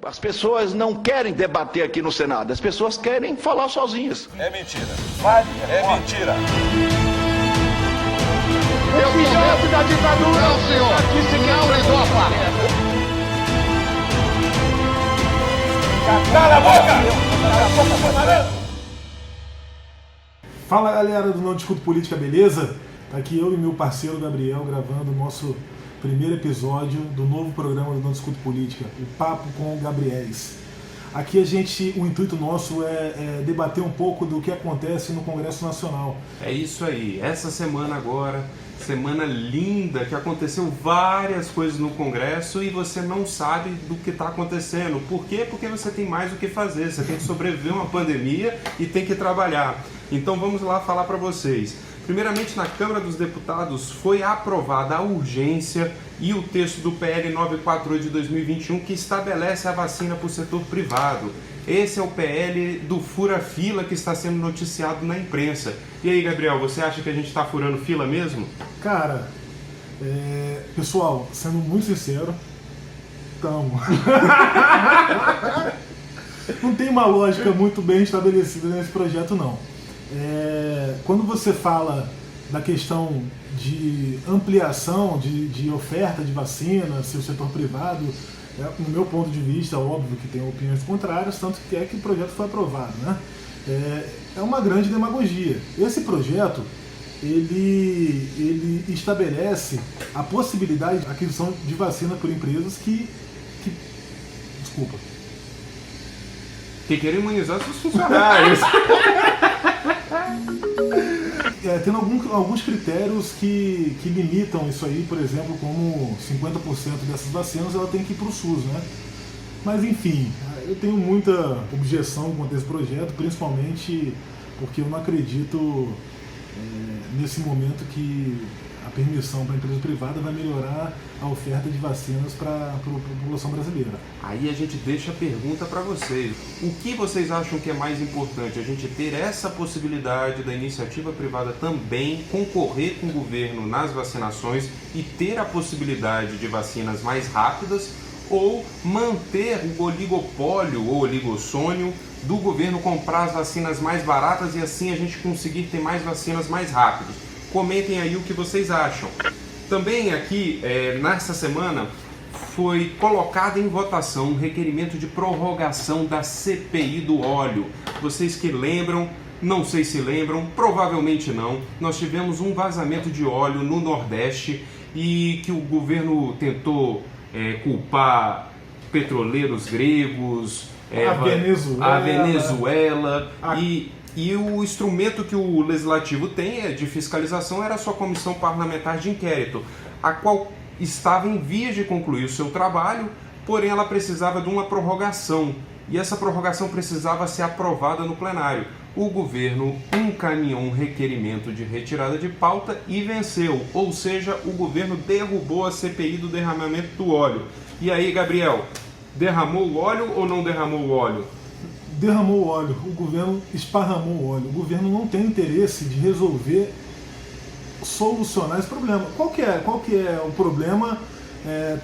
As pessoas não querem debater aqui no Senado, as pessoas querem falar sozinhas. É mentira. É mentira. Eu filhote da ditadura. Não, senhor. Aqui se não lhe dou a palavra. Cala a boca! Fala, galera do Não Discuto Política, beleza? Tá aqui eu e meu parceiro Gabriel gravando o nosso primeiro episódio do novo programa do Não Discuto Política, o Papo com o Gabriéis. Aqui o intuito nosso é debater um pouco do que acontece no Congresso Nacional. É isso aí, essa semana agora, semana linda, que aconteceu várias coisas no Congresso e você não sabe do que está acontecendo. Por quê? Porque você tem mais o que fazer, você tem que sobreviver a uma pandemia e tem que trabalhar. Então vamos lá falar para vocês. Primeiramente, na Câmara dos Deputados foi aprovada a urgência e o texto do PL 948 de 2021 que estabelece a vacina para o setor privado. Esse é o PL do fura-fila que está sendo noticiado na imprensa. E aí, Gabriel, você acha que a gente está furando fila mesmo? Cara, pessoal, sendo muito sincero, estamos. Não tem uma lógica muito bem estabelecida nesse projeto, não. Quando você fala da questão de ampliação de oferta de vacina, se o setor privado, no meu ponto de vista, óbvio que tem opiniões contrárias, tanto que é que o projeto foi aprovado, né? É uma grande demagogia. Esse projeto, ele estabelece a possibilidade de aquisição de vacina por empresas que querem imunizar seus funcionários. Tendo alguns critérios que limitam isso aí, por exemplo, como 50% dessas vacinas ela tem que ir para o SUS, né? Mas enfim, eu tenho muita objeção quanto a esse projeto, principalmente porque eu não acredito nesse momento que a permissão para a empresa privada vai melhorar a oferta de vacinas para a população brasileira. Aí a gente deixa a pergunta para vocês. O que vocês acham que é mais importante? A gente ter essa possibilidade da iniciativa privada também concorrer com o governo nas vacinações e ter a possibilidade de vacinas mais rápidas, ou manter o oligopólio ou oligossônio do governo comprar as vacinas mais baratas e assim a gente conseguir ter mais vacinas mais rápidas? Comentem aí o que vocês acham. Também aqui, nessa semana, foi colocado em votação um requerimento de prorrogação da CPI do óleo. Vocês que lembram, não sei se lembram, provavelmente não, nós tivemos um vazamento de óleo no Nordeste e que o governo tentou culpar petroleiros gregos, a Venezuela e o instrumento que o Legislativo tem de fiscalização era a sua Comissão Parlamentar de Inquérito, a qual estava em vias de concluir o seu trabalho, porém ela precisava de uma prorrogação, e essa prorrogação precisava ser aprovada no plenário. O governo encaminhou um requerimento de retirada de pauta e venceu, ou seja, o governo derrubou a CPI do derramamento do óleo. E aí, Gabriel, derramou o óleo ou não derramou o óleo? Derramou o óleo, o governo esparramou o óleo. O governo não tem interesse de resolver, solucionar esse problema. Qual que é o problema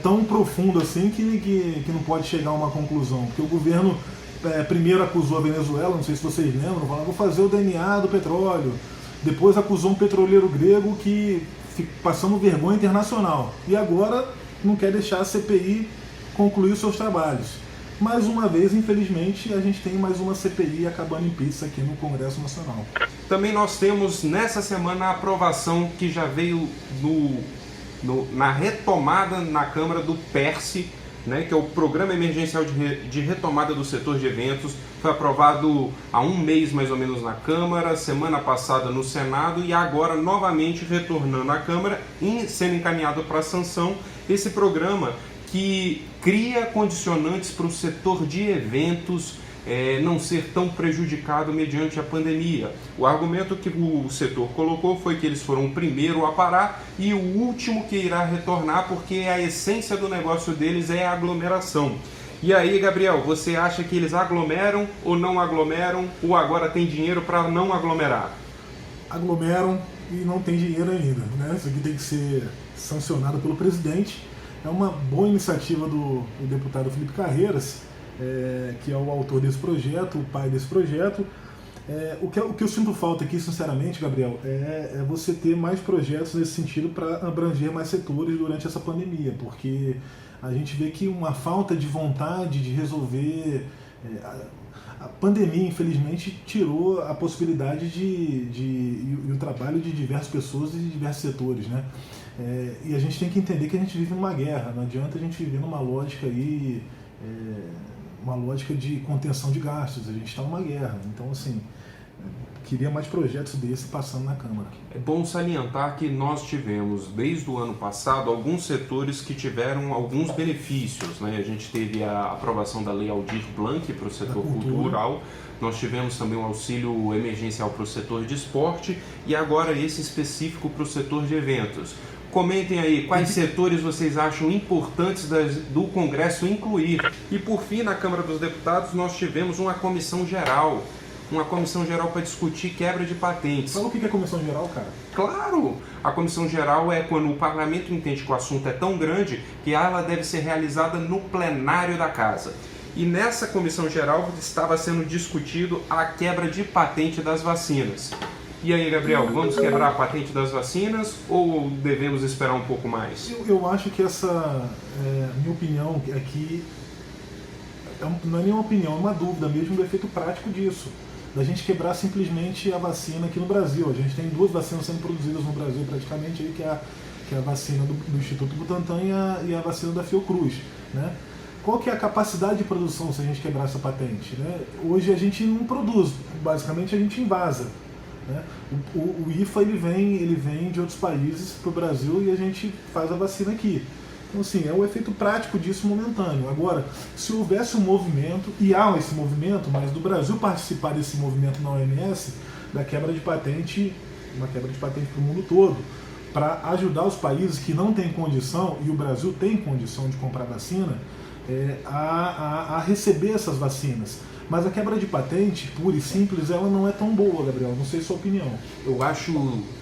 tão profundo assim que não pode chegar a uma conclusão? Porque o governo primeiro acusou a Venezuela, não sei se vocês lembram, falando, vou fazer o DNA do petróleo. Depois acusou um petroleiro grego que passando vergonha internacional. E agora não quer deixar a CPI concluir os seus trabalhos. Mais uma vez, infelizmente, a gente tem mais uma CPI acabando em pizza aqui no Congresso Nacional. Também nós temos nessa semana a aprovação que já veio na retomada na Câmara do PERSE, né, que é o Programa Emergencial de Retomada do Setor de Eventos. Foi aprovado há um mês mais ou menos na Câmara, semana passada no Senado e agora novamente retornando à Câmara e sendo encaminhado para sanção esse programa que cria condicionantes para o setor de eventos não ser tão prejudicado mediante a pandemia. O argumento que o setor colocou foi que eles foram o primeiro a parar e o último que irá retornar, porque a essência do negócio deles é a aglomeração. E aí, Gabriel, você acha que eles aglomeram ou não aglomeram, ou agora tem dinheiro para não aglomerar? Aglomeram e não tem dinheiro ainda, né? Isso aqui tem que ser sancionado pelo presidente. é uma boa iniciativa do deputado Felipe Carreiras, que é o autor desse projeto, o pai desse projeto. O que eu sinto falta aqui, sinceramente, Gabriel, é você ter mais projetos nesse sentido para abranger mais setores durante essa pandemia, porque a gente vê que uma falta de vontade de resolver... A pandemia, infelizmente, tirou a possibilidade e o trabalho de diversas pessoas e de diversos setores, né? E a gente tem que entender que a gente vive numa guerra, não adianta a gente viver numa lógica aí, uma lógica de contenção de gastos, a gente está numa guerra, então assim, queria mais projetos desse passando na Câmara. É bom salientar que nós tivemos, desde o ano passado, alguns setores que tiveram alguns benefícios, né? A gente teve a aprovação da Lei Aldir Blanc para o setor cultural, nós tivemos também o auxílio emergencial para o setor de esporte e agora esse específico para o setor de eventos. Comentem aí quais setores vocês acham importantes do Congresso incluir. E por fim, na Câmara dos Deputados, nós tivemos uma comissão geral para discutir quebra de patentes. Sabe o que é comissão geral, cara? Claro! A comissão geral é quando o parlamento entende que o assunto é tão grande que ela deve ser realizada no plenário da casa. E nessa comissão geral estava sendo discutido a quebra de patente das vacinas. E aí, Gabriel, vamos quebrar a patente das vacinas ou devemos esperar um pouco mais? Eu acho que essa minha opinião aqui não é nenhuma opinião, é uma dúvida mesmo do efeito prático disso. Da gente quebrar simplesmente a vacina aqui no Brasil. A gente tem 2 vacinas sendo produzidas no Brasil praticamente, aí, que é a vacina do Instituto Butantan e a vacina da Fiocruz, né? Qual que é a capacidade de produção se a gente quebrar essa patente, né? Hoje a gente não produz, basicamente a gente invasa, né? O IFA ele vem de outros países para o Brasil e a gente faz a vacina aqui. Então, assim, é o efeito prático disso momentâneo. Agora, se houvesse um movimento, e há esse movimento, mas do Brasil participar desse movimento na OMS, da quebra de patente, uma quebra de patente para o mundo todo, para ajudar os países que não têm condição, e o Brasil tem condição de comprar vacina, a receber essas vacinas. Mas a quebra de patente, pura e simples, ela não é tão boa, Gabriel. Não sei a sua opinião.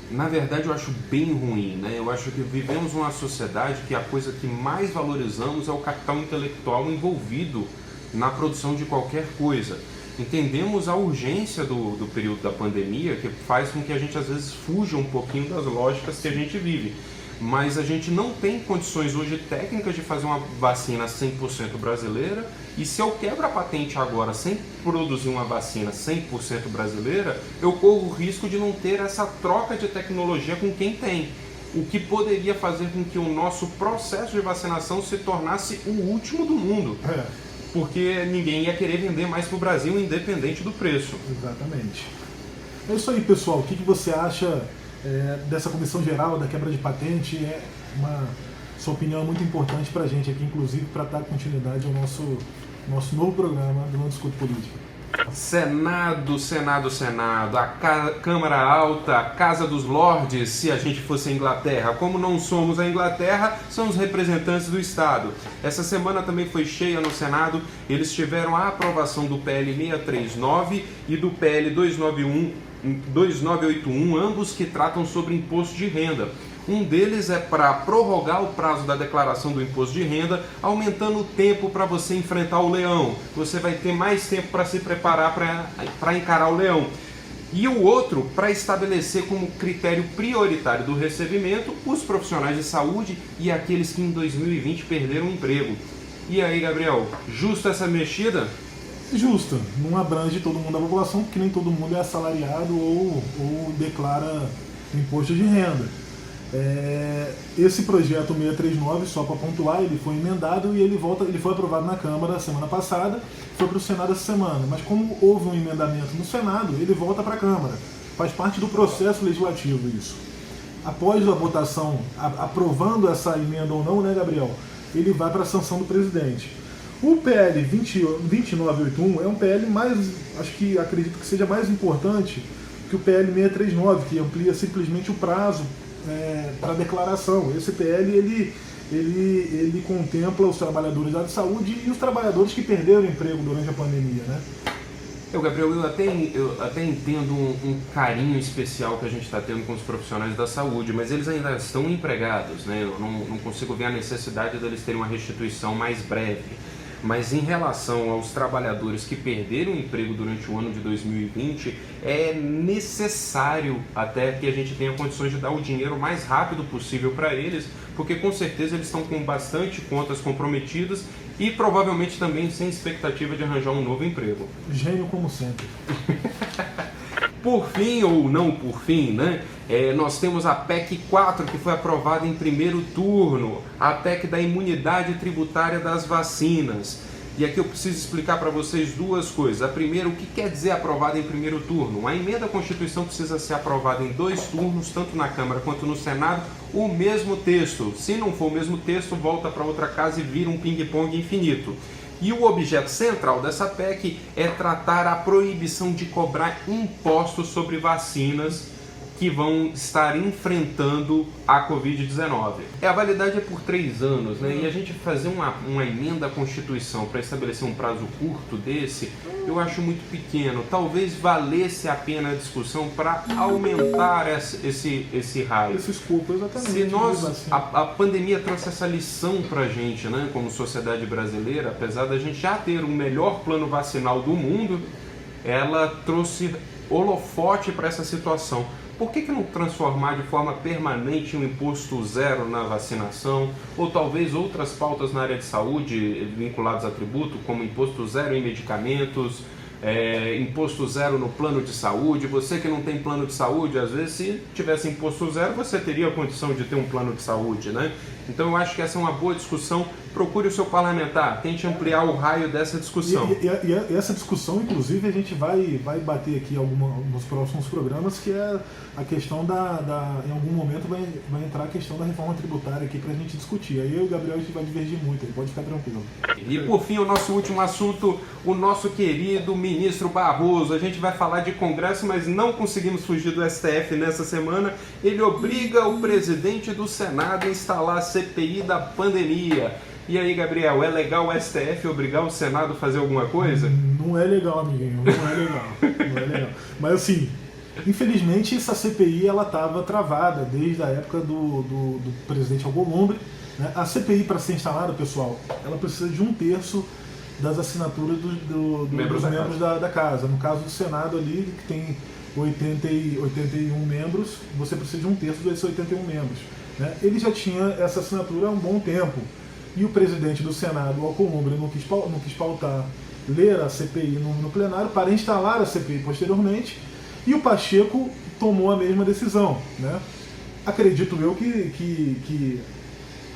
Na verdade, eu acho bem ruim, né? Eu acho que vivemos uma sociedade que a coisa que mais valorizamos é o capital intelectual envolvido na produção de qualquer coisa. Entendemos a urgência do período da pandemia, que faz com que a gente às vezes fuja um pouquinho das lógicas que a gente vive. Mas a gente não tem condições hoje técnicas de fazer uma vacina 100% brasileira, e se eu quebro a patente agora sem produzir uma vacina 100% brasileira, eu corro o risco de não ter essa troca de tecnologia com quem tem, o que poderia fazer com que o nosso processo de vacinação se tornasse o último do mundo, porque ninguém ia querer vender mais para o Brasil independente do preço. Exatamente. É isso aí, pessoal. O que você acha dessa comissão geral, da quebra de patente? Sua opinião é muito importante para a gente aqui, inclusive para dar continuidade ao nosso novo programa do Não Discute Política. Senado, a Câmara Alta, a Casa dos Lordes, se a gente fosse a Inglaterra. Como não somos a Inglaterra, são os representantes do Estado. Essa semana também foi cheia no Senado, eles tiveram a aprovação do PL 639 e do PL 2981, ambos que tratam sobre imposto de renda. Um deles é para prorrogar o prazo da declaração do imposto de renda, aumentando o tempo para você enfrentar o leão. Você vai ter mais tempo para se preparar para encarar o leão. E o outro, para estabelecer como critério prioritário do recebimento os profissionais de saúde e aqueles que em 2020 perderam o emprego. E aí, Gabriel, justa essa mexida? Justa. Não abrange todo mundo da população, porque nem todo mundo é assalariado ou declara imposto de renda. Esse projeto 639, só para pontuar, ele foi emendado e ele foi aprovado na Câmara semana passada, foi para o Senado essa semana. Mas como houve um emendamento no Senado, ele volta para a Câmara. Faz parte do processo legislativo isso. Após a votação, aprovando essa emenda ou não, né, Gabriel? Ele vai para a sanção do presidente. O PL 2981 é um PL acredito que seja mais importante que o PL 639, que amplia simplesmente o prazo para declaração. Esse PL ele contempla os trabalhadores da área de saúde e os trabalhadores que perderam o emprego durante a pandemia, né? Gabriel, eu até entendo um carinho especial que a gente está tendo com os profissionais da saúde, mas eles ainda estão empregados, né? Eu não consigo ver a necessidade deles terem uma restituição mais breve. Mas em relação aos trabalhadores que perderam o emprego durante o ano de 2020, é necessário até que a gente tenha condições de dar o dinheiro o mais rápido possível para eles, porque com certeza eles estão com bastante contas comprometidas e provavelmente também sem expectativa de arranjar um novo emprego. Gênio como sempre. Por fim, ou não por fim, né? Nós temos a PEC 4, que foi aprovada em primeiro turno, a PEC da imunidade tributária das vacinas. E aqui eu preciso explicar para vocês duas coisas. A primeira, o que quer dizer aprovada em primeiro turno? A emenda à Constituição precisa ser aprovada em 2 turnos, tanto na Câmara quanto no Senado, o mesmo texto. Se não for o mesmo texto, volta para outra casa e vira um ping-pong infinito. E o objeto central dessa PEC é tratar a proibição de cobrar impostos sobre vacinas que vão estar enfrentando a Covid-19. A validade é por 3 anos, né? E a gente fazer uma emenda à Constituição para estabelecer um prazo curto desse, eu acho muito pequeno. Talvez valesse a pena a discussão para aumentar esse raio. Esse escopo, exatamente. Se a pandemia trouxe essa lição para a gente, né, como sociedade brasileira, apesar da gente já ter o melhor plano vacinal do mundo, ela trouxe holofote para essa situação. Por que não transformar de forma permanente um imposto zero na vacinação, ou talvez outras pautas na área de saúde vinculadas a tributo, como imposto zero em medicamentos, imposto zero no plano de saúde? Você que não tem plano de saúde, às vezes se tivesse imposto zero, você teria a condição de ter um plano de saúde, né? Então eu acho que essa é uma boa discussão. Procure o seu parlamentar, tente ampliar o raio dessa discussão. E essa discussão, inclusive, a gente vai bater aqui nos próximos programas, que é a questão em algum momento vai entrar a questão da reforma tributária aqui pra gente discutir. Aí eu e o Gabriel a gente vai divergir muito, aí pode ficar tranquilo. E por fim, o nosso último assunto, o nosso querido ministro Barroso. A gente vai falar de Congresso, mas não conseguimos fugir do STF nessa semana. Ele obriga o presidente do Senado a instalar a CPI da pandemia. E aí, Gabriel, é legal o STF obrigar o Senado a fazer alguma coisa? Não é legal, amiguinho, não é legal. Mas assim, infelizmente essa CPI ela estava travada desde a época do presidente Alcolumbre, né? A CPI, para ser instalada, pessoal, ela precisa de 1/3 das assinaturas dos membros da casa. No caso do Senado ali, que tem 81 membros, você precisa de 1/3 desses 81 membros, né? Ele já tinha essa assinatura há um bom tempo. E o presidente do Senado, o Alcolumbre, não quis pautar, ler a CPI no plenário para instalar a CPI posteriormente, e o Pacheco tomou a mesma decisão, né? Acredito eu que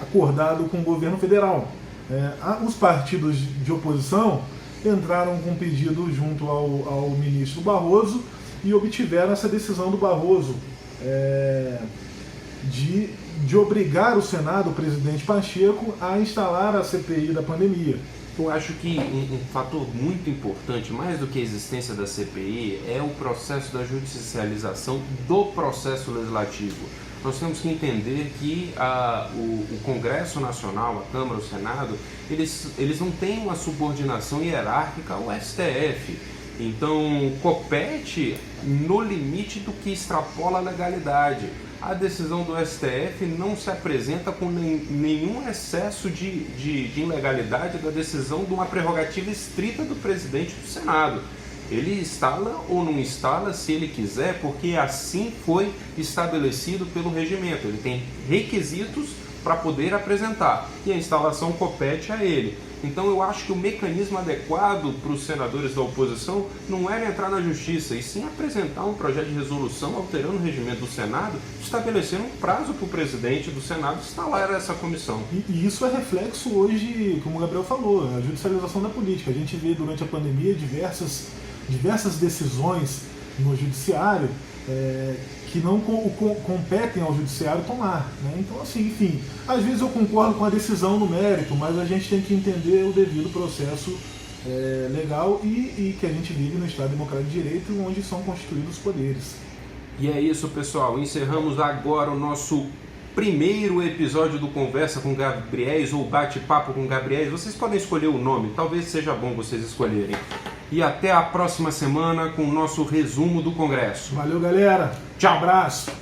acordado com o governo federal. Os partidos de oposição entraram com pedido junto ao ministro Barroso e obtiveram essa decisão do Barroso de obrigar o Senado, o presidente Pacheco, a instalar a CPI da pandemia. Eu acho que um fator muito importante, mais do que a existência da CPI, é o processo da judicialização do processo legislativo. Nós temos que entender que o Congresso Nacional, a Câmara, o Senado, eles não têm uma subordinação hierárquica ao STF. Então, compete no limite do que extrapola a legalidade. A decisão do STF não se apresenta com nenhum excesso de ilegalidade da decisão de uma prerrogativa estrita do presidente do Senado. Ele instala ou não instala se ele quiser, porque assim foi estabelecido pelo regimento. Ele tem requisitos para poder apresentar e a instalação compete a ele. Então eu acho que o mecanismo adequado para os senadores da oposição não era entrar na justiça, e sim apresentar um projeto de resolução alterando o regimento do Senado, estabelecendo um prazo para o presidente do Senado instalar essa comissão. E isso é reflexo hoje, como o Gabriel falou, a judicialização da política. A gente vê durante a pandemia diversas decisões no judiciário que não competem ao judiciário tomar, né? Então, assim, enfim, às vezes eu concordo com a decisão no mérito, mas a gente tem que entender o devido processo legal e que a gente vive no Estado Democrático de Direito, onde são constituídos os poderes. E é isso, pessoal. Encerramos agora o nosso primeiro episódio do Conversa com Gabriéis ou Bate-Papo com Gabriéis. Vocês podem escolher o nome, talvez seja bom vocês escolherem. e até a próxima semana com o nosso resumo do Congresso. Valeu, galera. Tchau. Um abraço.